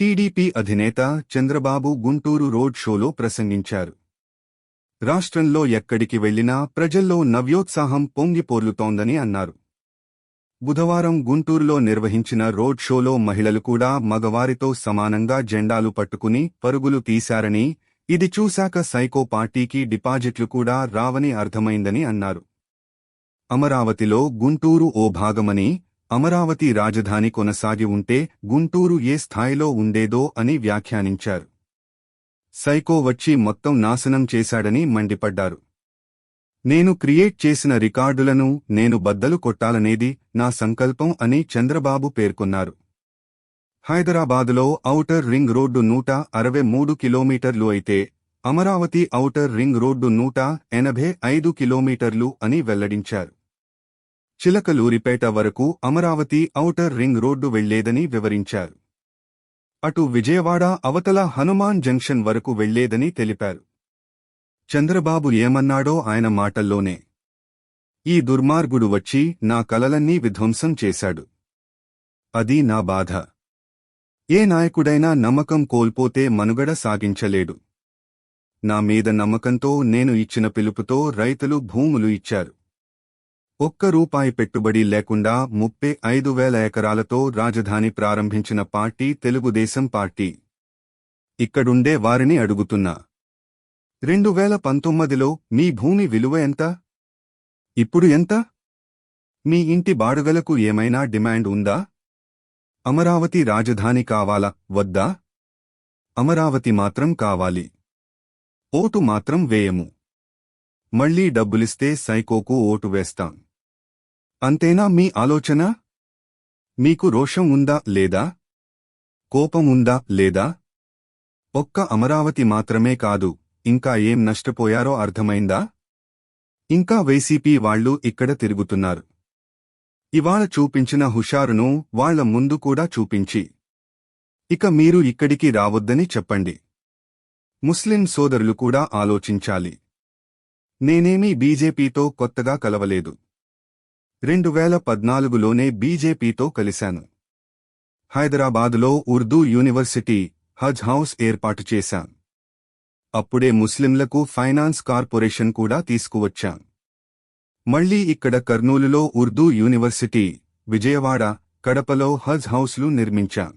TDP అధినేత Chandrababu Guntur road షోలో ప్రసంగించారు. రాష్ట్రంలో ఎక్కడికి వెళ్లినా ప్రజల్లో నవ్యోత్సాహం పొంగిపోర్లుతోందని అన్నారు. బుధవారం గుంటూరులో నిర్వహించిన రోడ్ షోలో మహిళలు కూడా మగవారితో సమానంగా జెండాలు పట్టుకుని పరుగులు తీశారని, ఇది చూశాక సైకో పార్టీకి డిపాజిట్లు కూడా రావని అర్థమైందని అన్నారు. అమరావతిలో గుంటూరు ఓ భాగమని, అమరావతి రాజధాని కొనసాగి ఉంటే గుంటూరు ఏ స్థాయిలో ఉండేదో అని వ్యాఖ్యానించారు. సైకో వచ్చి మొత్తం నాశనం చేశాడని మండిపడ్డారు. నేను క్రియేట్ చేసిన రికార్డులను నేను బద్దలు కొట్టాలనేది నా సంకల్పం అని చంద్రబాబు పేర్కొన్నారు. హైదరాబాదులో ఔటర్ రింగ్ రోడ్డు 163 కిలోమీటర్లు అయితే అమరావతి ఔటర్ రింగ్ రోడ్డు 185 కిలోమీటర్లు అని వెల్లడించారు. చిలకలూరిపేట వరకు అమరావతి ఔటర్ రింగ్ రోడ్డు వెళ్లేదని వివరించారు. అటు విజయవాడ అవతల హనుమాన్ జంక్షన్ వరకు వెళ్లేదని తెలిపారు. చంద్రబాబు ఏమన్నాడో ఆయన మాటల్లోనే. ఈ దుర్మార్గుడు వచ్చి నా కలలన్నీ విధ్వంసం చేశాడు. అది నా బాధ. ఏ నాయకుడైనా నమ్మకం కోల్పోతే మనుగడ సాగించలేడు. నా మీద నమ్మకంతో నేను ఇచ్చిన పిలుపుతో రైతులు భూములు ఇచ్చారు. ఒక్క రూపాయి పెట్టుబడి లేకుండా 35,000 ఎకరాలతో రాజధాని ప్రారంభించిన పార్టీ తెలుగుదేశం పార్టీ. ఇక్కడుండే వారిని అడుగుతున్నా, 2019లో మీ భూమి విలువ ఎంత? ఇప్పుడు ఎంత? మీ ఇంటి బాడుగలకు ఏమైనా డిమాండ్ ఉందా? అమరావతి రాజధాని కావాలా వద్దా? అమరావతి మాత్రం కావాలి. ఓటు మాత్రం వేయము. మళ్లీ డబ్బులిస్తే సైకోకు ఓటు వేస్తాం. అంతేనా మీ ఆలోచన? మీకు రోషం ఉందా లేదా? కోపం ఉందా లేదా? ఒక్క అమరావతి మాత్రమే కాదు, ఇంకా ఏం నష్టపోయారో అర్థమైందా? ఇంకా వైసీపీ వాళ్లు ఇక్కడ తిరుగుతున్నారు. ఇవాళ చూపించిన హుషారును వాళ్ల ముందు కూడా చూపించి, ఇక మీరు ఇక్కడికి రావొద్దని చెప్పండి. ముస్లిం సోదరులు కూడా ఆలోచించాలి. నేనేమీ బీజేపీతో కొత్తగా కలవలేదు. 2014లోనే బీజేపీతో కలిశాను. హైదరాబాదులో ఉర్దూ యూనివర్సిటీ, హజ్ హౌస్ ఏర్పాటు చేశాం. అప్పుడే ముస్లింలకు ఫైనాన్స్ కార్పొరేషన్ కూడా తీసుకువచ్చాం. మళ్లీ ఇక్కడ కర్నూలులో ఉర్దూ యూనివర్సిటీ, విజయవాడ, కడపలో హజ్ హౌస్లు నిర్మించాం.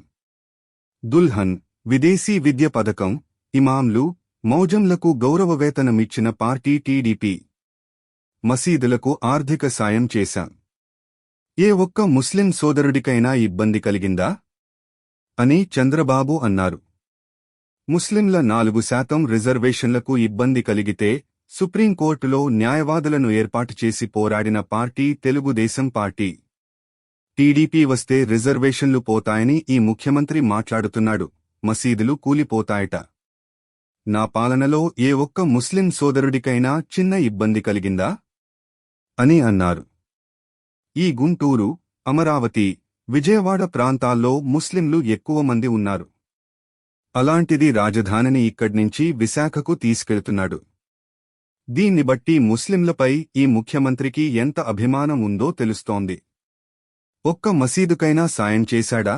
దుల్హన్, విదేశీ విద్య పథకం, ఇమాంలు, మౌజంలకు గౌరవవేతనమిచ్చిన పార్టీ టీడీపీ. మసీదులకు ఆర్థిక సాయం చేశాం. ఏ ఒక్క ముస్లిం సోదరుడికైనా ఇబ్బంది కలిగిందా? అని చంద్రబాబు అన్నారు. ముస్లింల 4% రిజర్వేషన్లకు ఇబ్బంది కలిగితే సుప్రీంకోర్టులో న్యాయవాదులను ఏర్పాటు చేసి పోరాడిన పార్టీ తెలుగుదేశం పార్టీ. టీడీపీ వస్తే రిజర్వేషన్లు పోతాయని ఈ ముఖ్యమంత్రి మాట్లాడుతున్నాడు. మసీదులు కూలిపోతాయట. నా పాలనలో ఏ ఒక్క ముస్లిం సోదరుడికైనా చిన్న ఇబ్బంది కలిగిందా? అని అన్నారు. ఈ గుంటూరు, అమరావతి, విజయవాడ ప్రాంతాల్లో ముస్లింలు ఎక్కువ మంది ఉన్నారు. అలాంటిది రాజధానిని ఇక్కడ్నించి విశాఖకు తీసుకెళ్తున్నాడు. దీన్ని బట్టి ముస్లింలపై ఈ ముఖ్యమంత్రికి ఎంత అభిమానం ఉందో తెలుస్తోంది. ఒక్క మసీదుకైనా సాయం చేశాడా?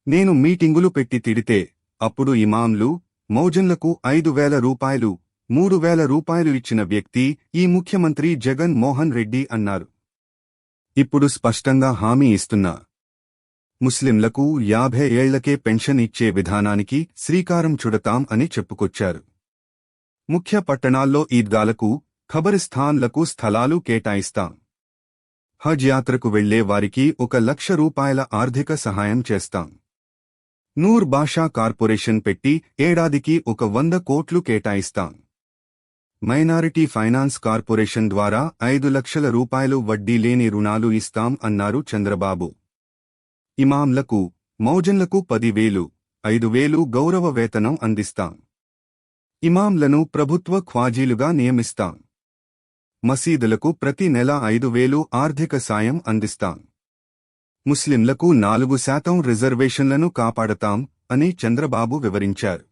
నేను మీటింగులు పెట్టి తిడితే అప్పుడు ఇమాంలు, మౌజన్లకు 5,000 రూపాయలు, 3,000 రూపాయలు ఇచ్చిన వ్యక్తి ఈ ముఖ్యమంత్రి జగన్ మోహన్ రెడ్డి అన్నారు. ఇప్పుడు స్పష్టంగా హామీ ఇస్తున్నా. ముస్లింలకు 50 ఏళ్లకే పెన్షన్ ఇచ్చే విధానానికి శ్రీకారం చుడతాం అని చెప్పుకొచ్చారు. ముఖ్య పట్టణాల్లో ఈద్గాలకు, ఖబరిస్థాన్లకు స్థలాలు కేటాయిస్తాం. హజ్ యాత్రకు వెళ్లే వారికి 1,00,000 రూపాయల ఆర్థిక సహాయం చేస్తాం. నూర్ బాషా కార్పొరేషన్ పెట్టి ఏడాదికి 100 కోట్లు కేటాయిస్తాం. మైనారిటీ ఫైనాన్స్ కార్పొరేషన్ ద్వారా 5 లక్షల రూపాయలు వడ్డీ లేని రుణాలు ఇస్తాం అన్నారు చంద్రబాబు. ఇమాంలకు, మౌజన్లకు 10,000, 5,000 గౌరవ వేతనం అందిస్తాం. ఇమాంలను ప్రభుత్వ ఖ్వాజీలుగా నియమిస్తాం. మసీదులకు ప్రతి నెల 5,000 ఆర్థిక సాయం అందిస్తాం. ముస్లింలకు 4% రిజర్వేషన్లను కాపాడతాం అని చంద్రబాబు వివరించారు.